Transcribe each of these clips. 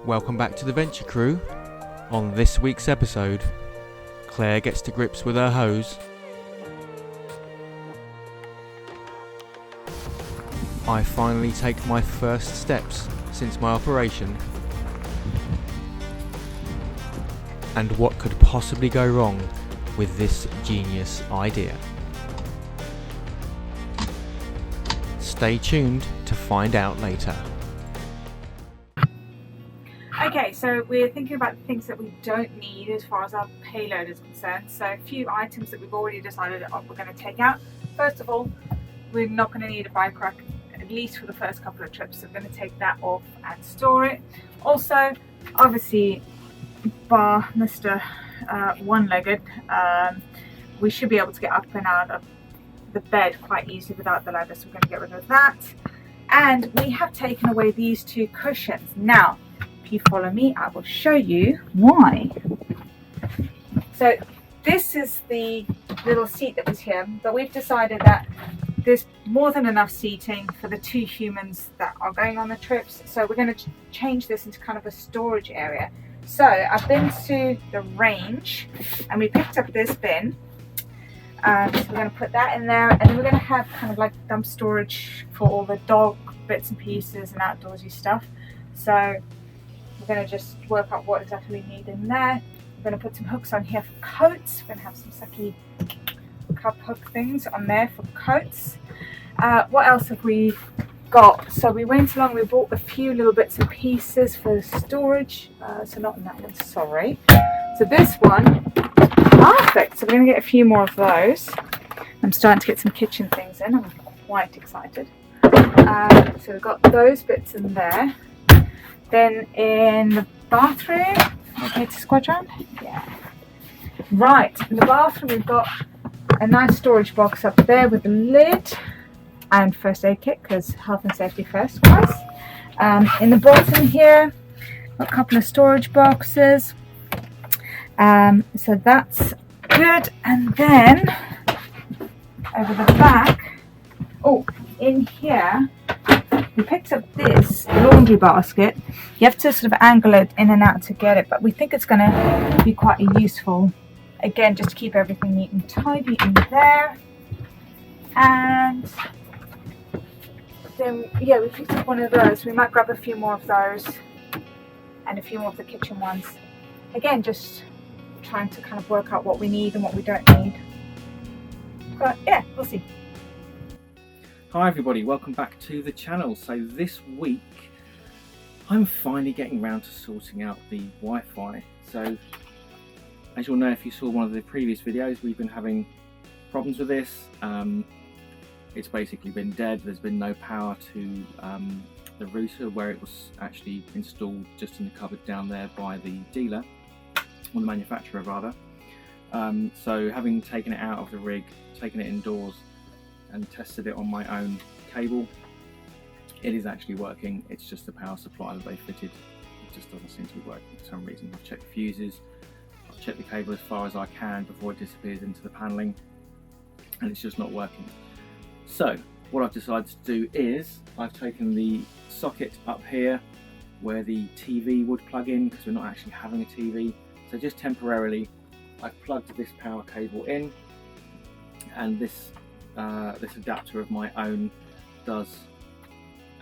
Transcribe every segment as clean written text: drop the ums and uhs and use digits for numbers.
Welcome back to the Venture Crew. On this week's episode, Claire gets to grips with her hose. I finally take my first steps since my operation. And what could possibly go wrong with this genius idea? Stay tuned to find out later. Okay, so we're thinking about the things that we don't need as far as our payload is concerned. So a few items that we've already decided we're going to take out. First of all, we're not going to need a bike rack, at least for the first couple of trips. So we're going to take that off and store it. Also, obviously, bar Mr. One-legged, we should be able to get up and out of the bed quite easily without the ladder, so we're going to get rid of that. And we have taken away these two cushions. Now, if you follow me, I will show you why. So this is the little seat that was here, but we've decided that there's more than enough seating for the two humans that are going on the trips. So we're going to change this into kind of a storage area. So I've been to the range and we picked up this bin. So we're going to put that in there, and then we're going to have kind of like dump storage for all the dog bits and pieces and outdoorsy stuff. So we're going to just work out what exactly we need in there. We're going to put some hooks on here for coats. We're going to have some sucky cup hook things on there for coats. What else have we got? So we went along, we bought a few little bits and pieces for storage. So not in that one, sorry. So this one, perfect. So we're going to get a few more of those. I'm starting to get some kitchen things in. I'm quite excited. So we've got those bits in there. Then in the bathroom, okay, to squat around? Yeah. Right, in the bathroom we've got a nice storage box up there with a lid and first aid kit, because health and safety first, guys. In the bottom here, a couple of storage boxes. So that's good. And then over the back, in here, we picked up this laundry basket. You have to sort of angle it in and out to get it, but we think it's going to be quite useful. Again, just to keep everything neat and tidy in there. And then, yeah, we picked up one of those. We might grab a few more of those and a few more of the kitchen ones. Again, just trying to kind of work out what we need and what we don't need. But yeah, we'll see. Hi everybody, welcome back to the channel. So this week I'm finally getting around to sorting out the Wi-Fi. So as you'll know, if you saw one of the previous videos, we've been having problems with this. It's basically been dead. There's been no power to the router where it was actually installed just in the cupboard down there by the dealer, or the manufacturer rather. So having taken it out of the rig, taken it indoors and tested it on my own cable, it is actually working. It's just the power supply that they fitted, it just doesn't seem to be working for some reason. I've checked the fuses, I've checked the cable as far as I can before it disappears into the panelling, and it's just not working. So what I've decided to do is I've taken the socket up here where the TV would plug in, because we're not actually having a TV. So just temporarily I've plugged this power cable in, and this adapter of my own does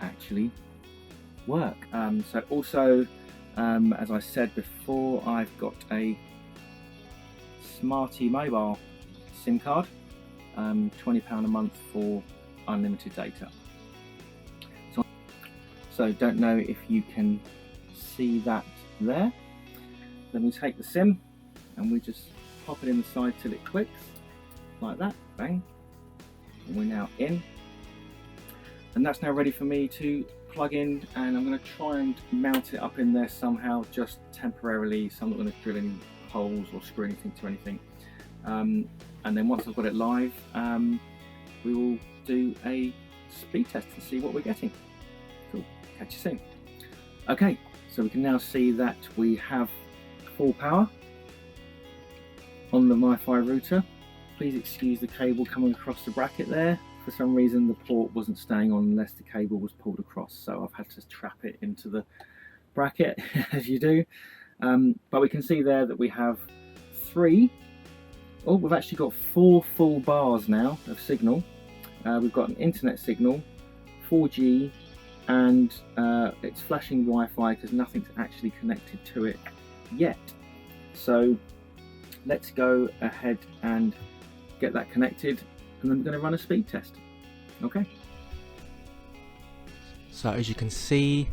actually work. So also, as I said before, I've got a Smarty Mobile SIM card, £20 a month for unlimited data. So don't know if you can see that there. Then we take the SIM and we just pop it in the side till it clicks, like that, bang. And we're now in, and that's now ready for me to plug in, and I'm going to try and mount it up in there somehow, just temporarily, so I'm not going to drill any holes or screw anything to anything. And then once I've got it live, we will do a speed test and see what we're getting. Cool, catch you soon. Okay, so we can now see that we have full power on the Wi-Fi router. Please excuse the cable coming across the bracket there. For some reason the port wasn't staying on unless the cable was pulled across, so I've had to trap it into the bracket as you do. But we can see there that we have we've actually got 4 full bars now of signal. We've got an internet signal, 4G, and it's flashing Wi-Fi because nothing's actually connected to it yet. So let's go ahead and get that connected, and then we're going to run a speed test. Okay. So as you can see,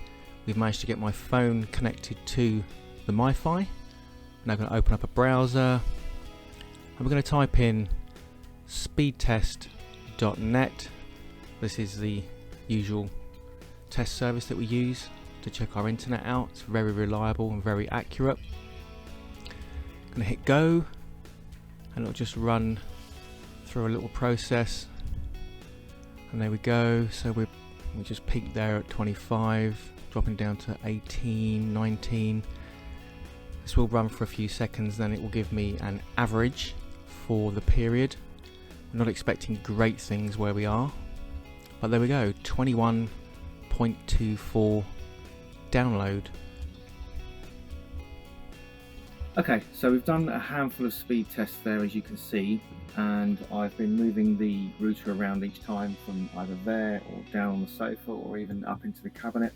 we've managed to get my phone connected to the Wi-Fi. Now I'm going to open up a browser, and we're going to type in speedtest.net. This is the usual test service that we use to check our internet out. It's very reliable and very accurate. I'm going to hit go, and it'll just run through a little process, and there we go. So we just peaked there at 25, dropping down to 18, 19. This will run for a few seconds, then it will give me an average for the period. I'm not expecting great things where we are, but there we go, 21.24 download. Okay, so we've done a handful of speed tests there, as you can see, and I've been moving the router around each time from either there or down on the sofa or even up into the cabinet,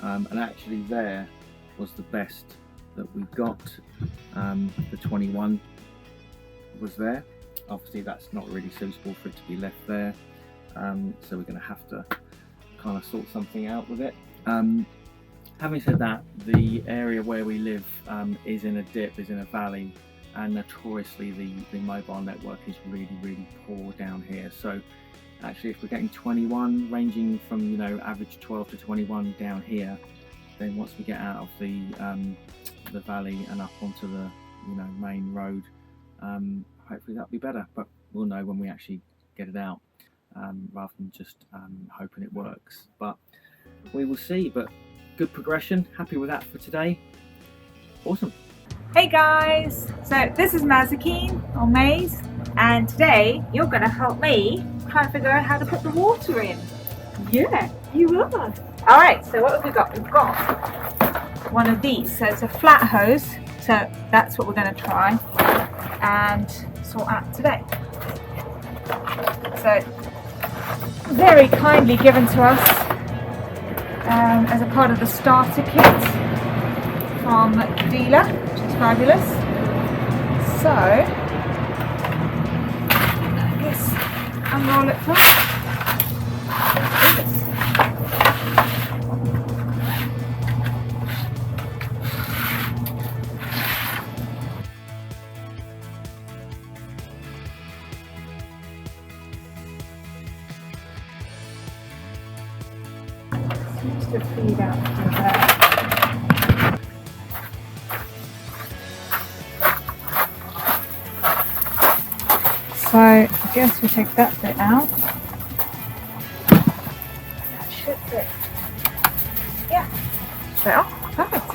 and actually there was the best that we got. The 21 was there. Obviously that's not really suitable for it to be left there, so we're going to have to kind of sort something out with it. Having said that, the area where we live is in a dip, is in a valley, and notoriously the mobile network is really poor down here. So actually, if we're getting 21, ranging from, you know, average 12 to 21 down here, then once we get out of the valley and up onto the, you know, main road, hopefully that'll be better. But we'll know when we actually get it out, rather than just hoping it works. But we will see. But good progression. Happy with that for today. Awesome. Hey guys, so this is Mazakeen or Maze, and today you're going to help me try and figure out how to put the water in. Yeah, you will. Alright, so what have we got? We've got one of these, so it's a flat hose, so that's what we're going to try and sort out today. So, very kindly given to us as a part of the starter kit from the dealer, which is fabulous. So, I guess unroll it first. Seems to feed out through there. So I guess we take that bit out. That should fit. Yeah, straight off. Perfect.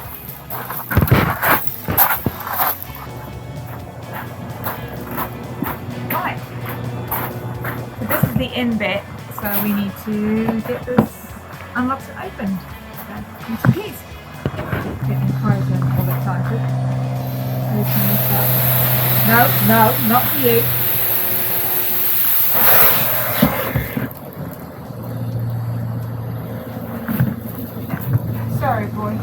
Right. So this is the in bit, so we need to get this unlocked and opened. So use some keys. Getting frozen all the time. Open this up. No, not for you. Sorry, boy.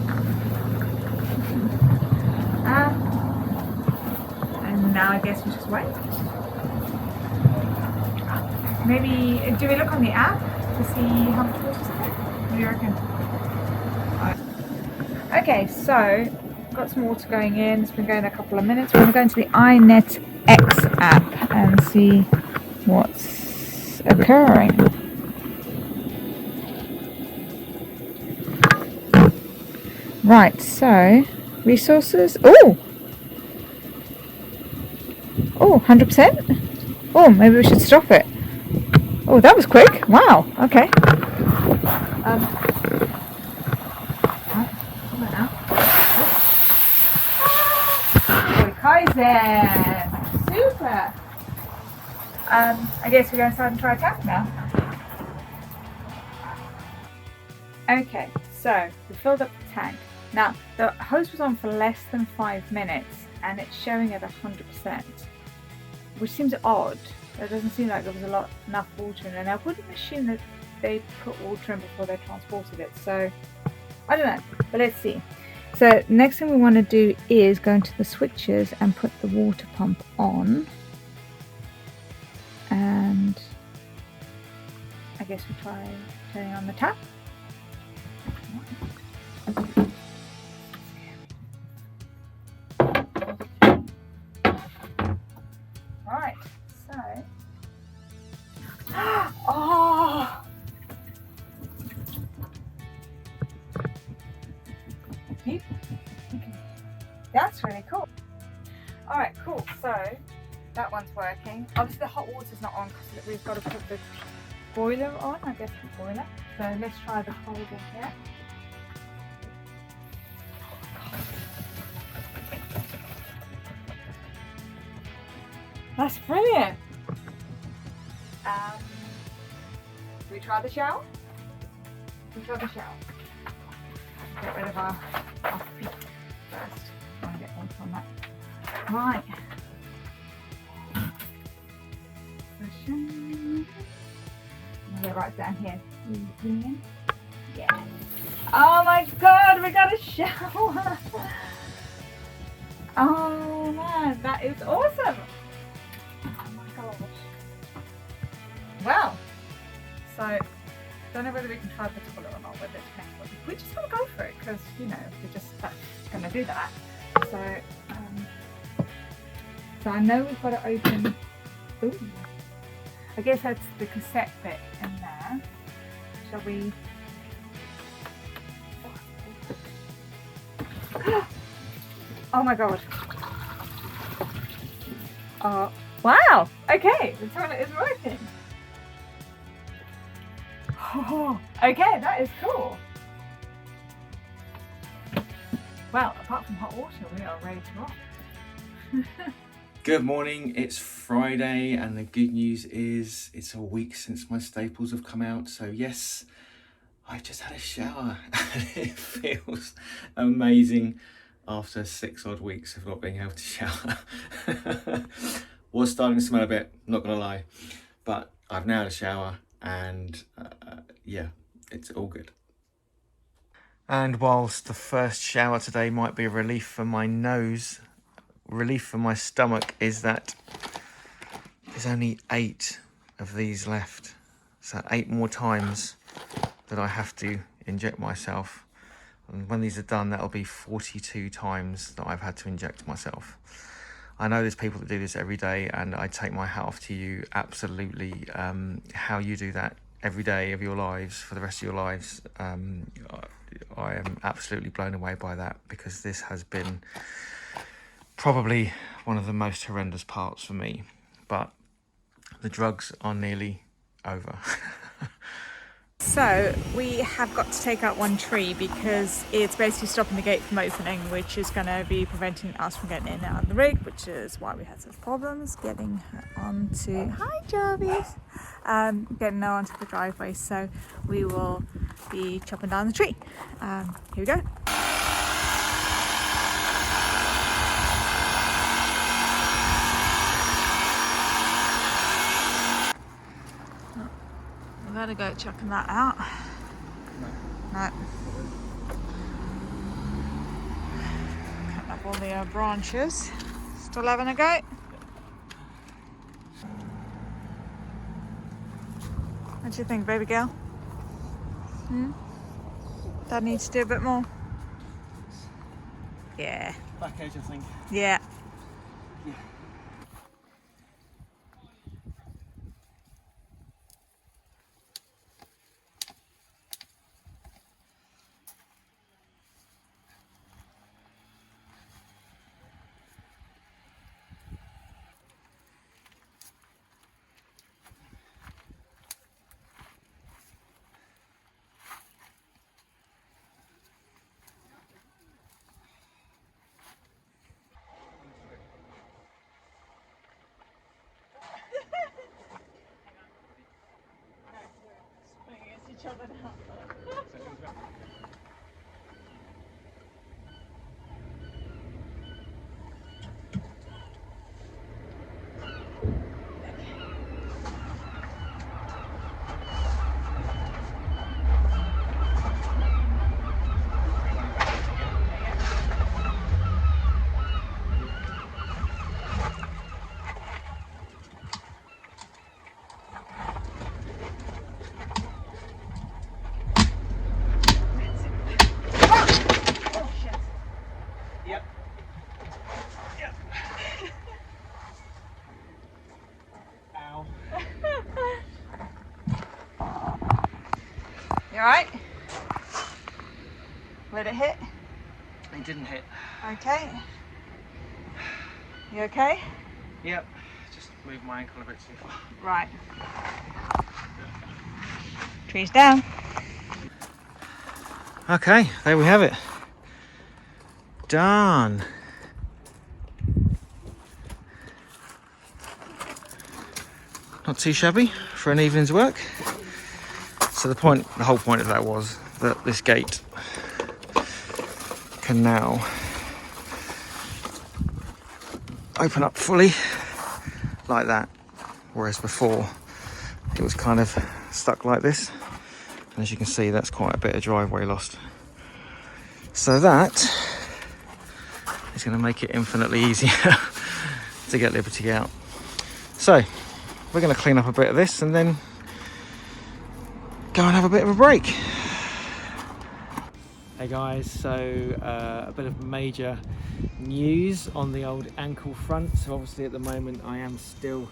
And now I guess we just wait. Maybe, do we look on the app to see how much water's in there? What do you reckon? Right. Okay, so got some water going in. It's been going a couple of minutes. We're going to go into the iNet X app and see what's occurring. Right, so resources. Oh, 100%. Oh, maybe we should stop it. Oh, that was quick. Wow. Okay. Kaizen. Super. I guess we're going to start and try tap now. Okay, so we filled up the tank. Now, the hose was on for less than 5 minutes and it's showing at 100%, which seems odd. It doesn't seem like there was enough water in there. And I wouldn't assume that they put water in before they transported it. So, I don't know, but let's see. So, next thing we want to do is go into the switches and put the water pump on. And I guess we try turning on the tap. Right, so oh, that's really cool. All right, cool. So that one's working. Obviously, the hot water's not on because we've got to put the boiler on. I guess the boiler. So let's try the cold one here. That's brilliant. We try the shower? We try the shower. Get rid of our feet first. I want to get water on that. Right. I'll get right down here. Yeah. Oh my god, we got a shower! Oh man, that is awesome! Oh my gosh. Wow. So, don't know whether we can try the toilet or not with this next one. We're just going to go for it because, you know, we're just going to do that. So I know we've got to open. Ooh. I guess that's the cassette bit in there. Shall we? Oh my god. Wow. Okay, the toilet is working. Oh, okay, that is cool. Well, apart from hot water, we are ready to rock. Good morning, it's Friday and the good news is it's a week since my staples have come out. So yes, I just had a shower and it feels amazing after 6 odd weeks of not being able to shower. Was starting to smell a bit, not gonna lie, but I've now had a shower and yeah, it's all good. And whilst the first shower today might be a relief for my nose, relief for my stomach is that there's only 8 of these left. So 8 more times that I have to inject myself. And when these are done, that'll be 42 times that I've had to inject myself. I know there's people that do this every day and I take my hat off to you, absolutely. How you do that every day of your lives, for the rest of your lives, I am absolutely blown away by that, because this has been probably one of the most horrendous parts for me, but the drugs are nearly over. So we have got to take out one tree because it's basically stopping the gate from opening, which is going to be preventing us from getting in and out of the rig, which is why we had such problems getting her onto, hi Jarvis, getting her onto the driveway. So we will be chopping down the tree. Here we go. We better go chucking that out. No. Cutting up all the branches. Still having a go? What do you think, baby girl? Dad needs to do a bit more. Yeah. Back edge, I think. Yeah. Yeah. didn't hit. Okay. You okay? Yep, just moved my ankle a bit too far. Right. Trees down. Okay, there we have it. Done. Not too shabby for an evening's work. So the whole point of that was that this gate can now open up fully like that, whereas before it was kind of stuck like this. And as you can see, that's quite a bit of driveway lost. So that is going to make it infinitely easier to get Liberty out. So we're going to clean up a bit of this and then go and have a bit of a break. Hey guys, so a bit of major news on the old ankle front. So obviously at the moment I am still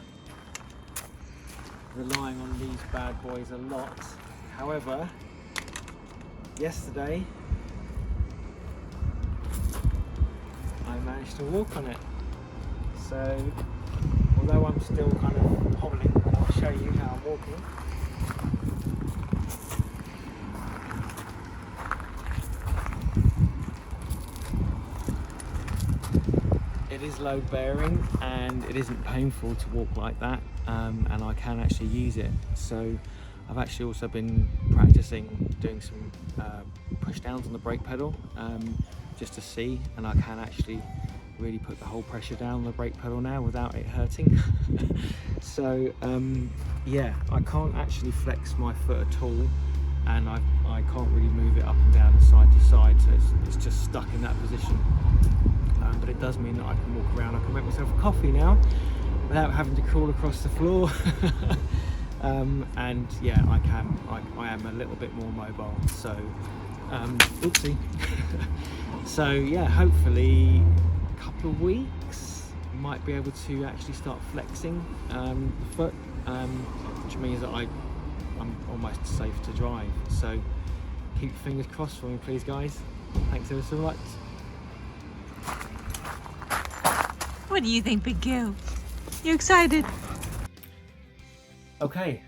relying on these bad boys a lot. However, yesterday I managed to walk on it. So although I'm still kind of hobbling, I'll show you how I'm walking. It is load bearing and it isn't painful to walk like that, and I can actually use it. So I've actually also been practicing doing some push downs on the brake pedal just to see, and I can actually really put the whole pressure down on the brake pedal now without it hurting. So yeah, I can't actually flex my foot at all, and I can't really move it up and down and side to side, so it's just stuck in that position. But it does mean that I can walk around. I can make myself a coffee now without having to crawl across the floor. And yeah, I am a little bit more mobile. So oopsie. So yeah, hopefully a couple of weeks I might be able to actually start flexing the foot, which means that I'm almost safe to drive. So keep your fingers crossed for me, please, guys. Thanks ever so much. What do you think, Big Girl? You excited? Okay,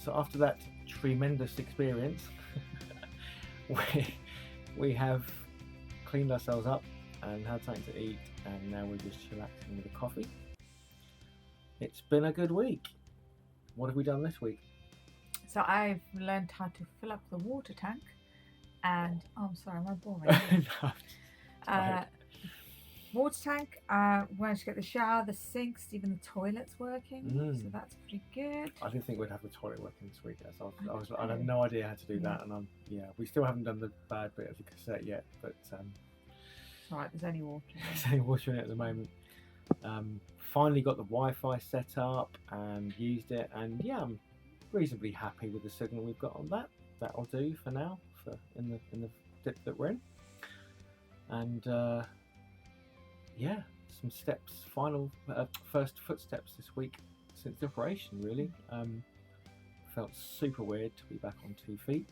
so after that tremendous experience, we have cleaned ourselves up and had something to eat, and now we're just chillaxing with a coffee. It's been a good week. What have we done this week? So I've learned how to fill up the water tank, and oh, I'm sorry, am I boring? No, water tank, managed to get the shower, the sinks, even the toilet's working, so that's pretty good. I didn't think we'd have the toilet working this week. I had no idea how to do that, and we still haven't done the bad bit of the cassette yet, but Right, there's only water. there's only water in it at the moment. Finally got the Wi-Fi set up and used it, and yeah, I'm reasonably happy with the signal we've got on that. That'll do for now, in the dip that we're in, and yeah, some steps, first footsteps this week since the operation, really. Felt super weird to be back on 2 feet,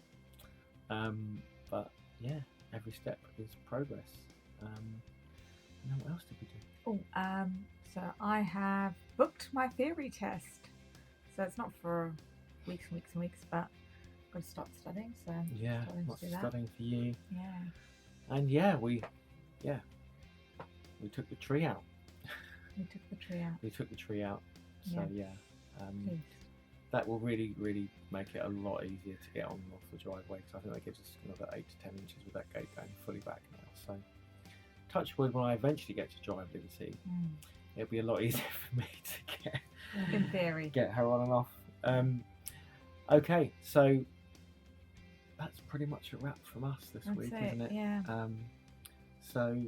but yeah, every step is progress. Now what else did we do? Oh, so I have booked my theory test. So it's not for weeks and weeks and weeks, but I've got to start studying. So Yeah, lots of studying for you. Yeah. And yeah, we took the tree out. We took the tree out. We took the tree out. So yeah, Good. that will really make it a lot easier to get on and off the driveway, because I think that gives us another 8 to 10 inches with that gate going fully back now. So touch wood, when I eventually get to drive Liberty, it'll be a lot easier for me to get in theory, get her on and off. Okay, so that's pretty much a wrap from us this week, isn't it? Yeah. So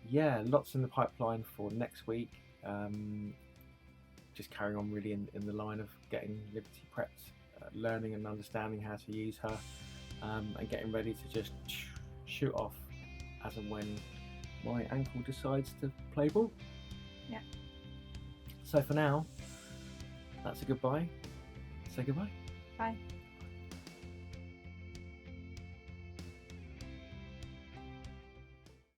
yeah, lots in the pipeline for next week. Just carrying on really in the line of getting Liberty prepped, learning and understanding how to use her, and getting ready to just shoot off as and when my ankle decides to play ball. Yeah. So for now, that's a goodbye. Say goodbye. Bye.